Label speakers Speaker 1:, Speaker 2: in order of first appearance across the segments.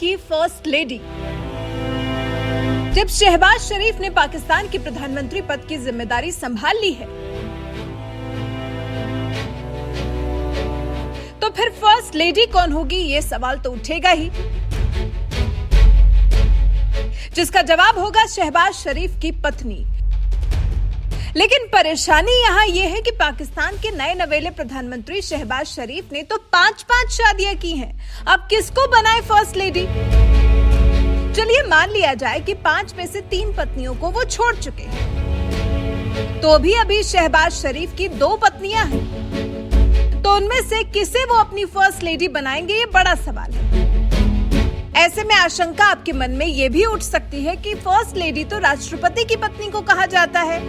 Speaker 1: की first lady. जब शहबाज शरीफ ने पाकिस्तान के प्रधानमंत्री पद की जिम्मेदारी संभाल ली है, तो फिर फर्स्ट लेडी कौन होगी, ये सवाल तो उठेगा ही, जिसका जवाब होगा शहबाज शरीफ की पत्नी। लेकिन परेशानी यहां यह है कि पाकिस्तान के नए नवेले प्रधानमंत्री शहबाज शरीफ ने तो 5-5 शादियां की हैं। अब किसको बनाए फर्स्ट लेडी? चलिए मान लिया जाए कि 5 में से 3 पत्नियों को वो छोड़ चुके हैं, तो अभी शहबाज शरीफ की 2 पत्नियां हैं, तो उनमें से किसे वो अपनी फर्स्ट लेडी बनाएंगे, ये बड़ा सवाल है। ऐसे में आशंका आपके मन में ये भी उठ सकती है कि फर्स्ट लेडी तो राष्ट्रपति की पत्नी को कहा जाता है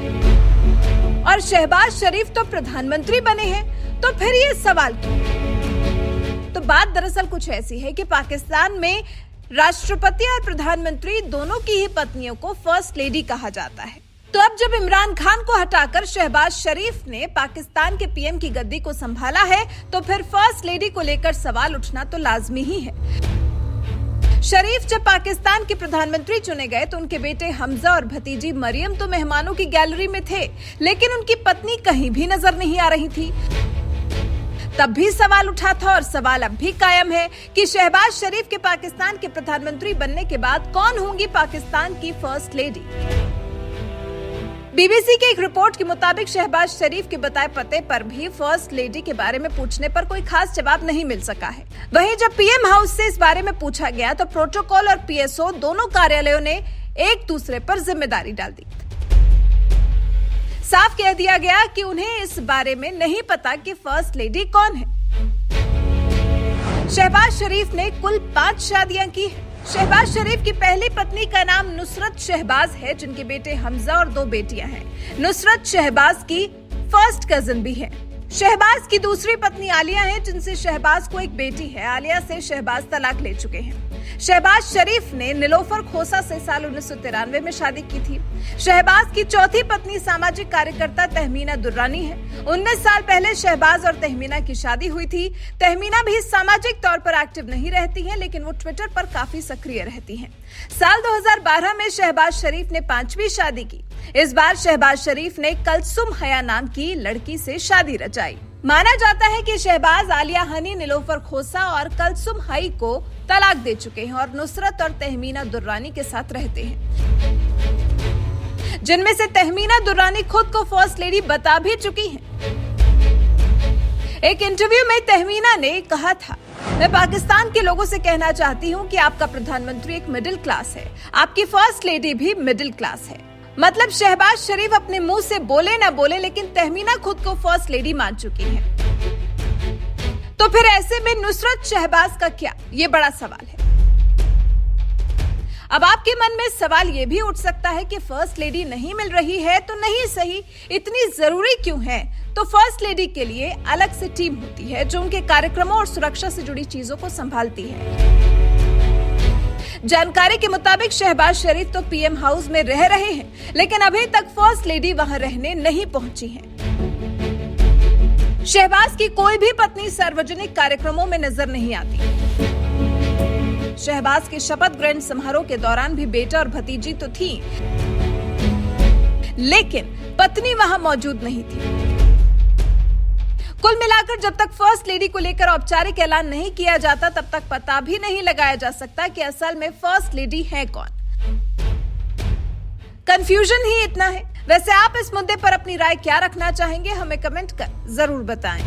Speaker 1: और शहबाज शरीफ तो प्रधानमंत्री बने हैं, तो फिर ये सवाल क्यों? तो बात दरअसल कुछ ऐसी है कि पाकिस्तान में राष्ट्रपति और प्रधानमंत्री दोनों की ही पत्नियों को फर्स्ट लेडी कहा जाता है। तो अब जब इमरान खान को हटाकर शहबाज शरीफ ने पाकिस्तान के पीएम की गद्दी को संभाला है, तो फिर फर्स्ट लेडी को लेकर सवाल उठना तो लाजमी ही है। शरीफ जब पाकिस्तान के प्रधानमंत्री चुने गए तो उनके बेटे हमजा और भतीजी मरियम तो मेहमानों की गैलरी में थे, लेकिन उनकी पत्नी कहीं भी नजर नहीं आ रही थी। तब भी सवाल उठा था और सवाल अब भी कायम है कि शहबाज शरीफ के पाकिस्तान के प्रधानमंत्री बनने के बाद कौन होंगी पाकिस्तान की फर्स्ट लेडी। बीबीसी की एक रिपोर्ट के मुताबिक शहबाज शरीफ के बताए पते पर भी फर्स्ट लेडी के बारे में पूछने पर कोई खास जवाब नहीं मिल सका है। वहीं जब पीएम हाउस से इस बारे में पूछा गया तो प्रोटोकॉल और पीएसओ दोनों कार्यालयों ने एक दूसरे पर जिम्मेदारी डाल दी। साफ कह दिया गया कि उन्हें इस बारे में नहीं पता कि फर्स्ट लेडी कौन है। शहबाज शरीफ ने कुल 5 शादियां की है। शहबाज शरीफ की पहली पत्नी का नाम नुसरत शहबाज है, जिनके बेटे हमजा और 2 बेटियां हैं। नुसरत शहबाज की फर्स्ट कजिन भी है। शहबाज की दूसरी पत्नी आलिया है, जिनसे शहबाज को एक बेटी है। आलिया से शहबाज तलाक ले चुके हैं। शहबाज शरीफ ने निलोफर खोसा से साल 1993 में शादी की थी। शहबाज की चौथी पत्नी सामाजिक कार्यकर्ता तहमीना दुर्रानी है। 19 साल पहले शहबाज और तहमीना की शादी हुई थी। तहमीना भी सामाजिक तौर पर एक्टिव नहीं रहती हैं, लेकिन वो ट्विटर पर काफी सक्रिय रहती हैं। साल 2012 में शहबाज शरीफ ने 5वीं शादी की। इस बार शहबाज शरीफ ने कलसुम हया नाम की लड़की से शादी रचाई। माना जाता है कि शहबाज आलिया हनी, निलोफर खोसा और कलसुम हई को तलाक दे चुके हैं और नुसरत और तहमीना दुर्रानी के साथ रहते हैं, जिनमें से तहमीना दुर्रानी खुद को फर्स्ट लेडी बता भी चुकी हैं। एक इंटरव्यू में तहमीना ने कहा था, मैं पाकिस्तान के लोगों से कहना चाहती हूं कि आपका प्रधानमंत्री एक मिडिल क्लास है, आपकी फर्स्ट लेडी भी मिडिल क्लास है। मतलब शहबाज शरीफ अपने मुंह से बोले ना बोले, लेकिन तहमीना खुद को फर्स्ट लेडी मान चुकी हैं। तो फिर ऐसे में नुसरत शहबाज का क्या, ये बड़ा सवाल है। अब आपके मन में सवाल ये भी उठ सकता है कि फर्स्ट लेडी नहीं मिल रही है तो नहीं सही, इतनी जरूरी क्यों है? तो फर्स्ट लेडी के लिए अलग से टीम होती है जो उनके कार्यक्रमों और सुरक्षा से जुड़ी चीजों को संभालती है। जानकारी के मुताबिक शहबाज शरीफ तो पीएम हाउस में रह रहे हैं, लेकिन अभी तक फर्स्ट लेडी वहां रहने नहीं पहुंची है। शहबाज की कोई भी पत्नी सार्वजनिक कार्यक्रमों में नजर नहीं आती। शहबाज के शपथ ग्रहण समारोह के दौरान भी बेटा और भतीजी तो थी, लेकिन पत्नी वहां मौजूद नहीं थी। कुल मिलाकर जब तक फर्स्ट लेडी को लेकर औपचारिक ऐलान नहीं किया जाता, तब तक पता भी नहीं लगाया जा सकता कि असल में फर्स्ट लेडी है कौन। कंफ्यूजन ही इतना है। वैसे आप इस मुद्दे पर अपनी राय क्या रखना चाहेंगे, हमें कमेंट कर जरूर बताएं।